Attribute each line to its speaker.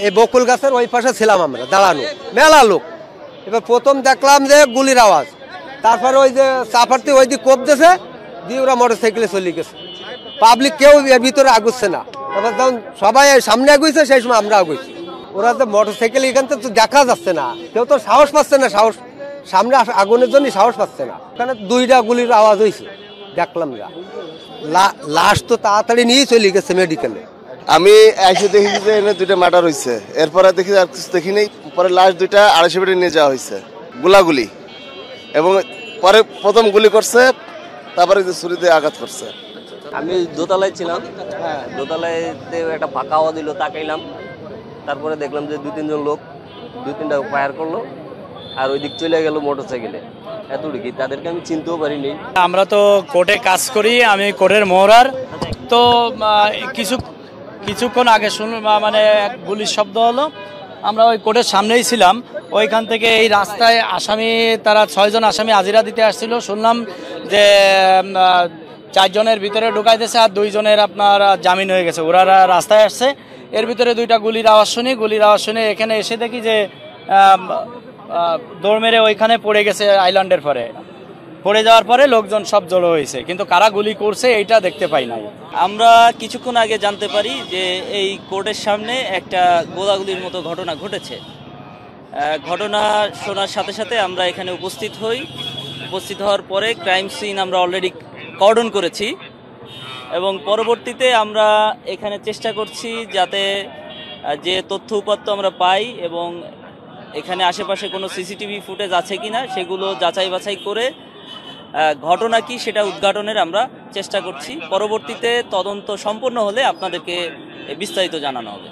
Speaker 1: এই বকুল গাছের ওই পাশে ছিলাম আমরা দাঁড়ানো, মেলা লোক। এবার প্রথম দেখলাম যে গুলির আওয়াজ, তারপরে ওই যে চাপারতে ওই দিকে কোপ দিয়েছে, দিয়ে ওরা মোটর সাইকেলে চলে গেছে। পাবলিক কেউ এর ভিতরে আগুচ্ছে না। এবার যখন সবাই সামনে আগুইছে সেই সময় আমরা আগুইছি। ওরা যে মোটর সাইকেল এখান থেকে তো দেখা যাচ্ছে না, কেউ তো সাহস পাচ্ছে না, সামনে আগুনের জন্য সাহস পাচ্ছে না। ওখানে 2টা গুলির আওয়াজ হয়েছে দেখলাম। লাশ তো তাড়াতাড়ি নিয়ে চলে গেছে মেডিকেলে।
Speaker 2: আমি এসে দেখি যে এনে 2টা মার্ডার হয়েছে, এরপরে দেখি আর কিছু দেখি নেই। পরে লাশ 2টা 250 মিটার নিয়ে যাওয়া হয়েছে গুলাগুলি, এবং পরে প্রথম গুলি করছে, তারপরে যে ছুরি দিয়ে আঘাত করছে।
Speaker 3: আমি দোতলায় ছিলাম, দোতলায় একটা ফাঁকা আওয়াজ দিল, তাকাইলাম, তারপরে দেখলাম যে 2-3 জন লোক 2-3টা ফায়ার করলো, আর ওই দিক চলে গেল মোটর সাইকেলে। এতটুকু, তাদেরকে আমি চিনতেও পারিনি।
Speaker 4: আমরা তো কোর্টে কাজ করি, আমি কোর্টের মোহরার। তো কিছুক্ষণ আগে মানে গুলির শব্দ হলো, আমরা ওই কোর্টের সামনেই ছিলাম। ওইখান থেকে এই রাস্তায় আসামি, তারা 6 জন আসামি হাজিরা দিতে আসছিল। শুনলাম যে 4 জনের ভিতরে ঢুকাই দিয়েছে, আর 2 জনের আপনার জামিন হয়ে গেছে। ওরা রাস্তায় আসছে, এর ভিতরে 2টা গুলির আওয়াজ শুনে এখানে এসে দেখি যে দৌড় মেরে ওইখানে পড়ে গেছে। আইল্যান্ডের পরে পড়ে যাওয়ার পরে লোকজন সব জড়ো হয়েছে, কিন্তু কারা গুলি করছে এইটা দেখতে পাই নাই।
Speaker 5: আমরা কিছুক্ষণ আগে জানতে পারি যে এই কোর্টের সামনে একটা গোলাগুলির মতো ঘটনা ঘটেছে। ঘটনা শোনার সাথে সাথে আমরা এখানে উপস্থিত হই। উপস্থিত হওয়ার পরে ক্রাইম সিন আমরা অলরেডি কর্ডন করেছি, এবং পরবর্তীতে আমরা এখানে চেষ্টা করছি যাতে যে তথ্য উপাত্ত আমরা পাই, এবং এখানে আশেপাশে কোনো সিসিটিভি ফুটেজ আছে কিনা সেগুলো যাচাই বাছাই করে ঘটনা কি সেটা উদ্ঘাটনের আমরা চেষ্টা করছি। পরবর্তীতে তদন্ত সম্পূর্ণ হলে আপনাদেরকে বিস্তারিত জানানো হবে।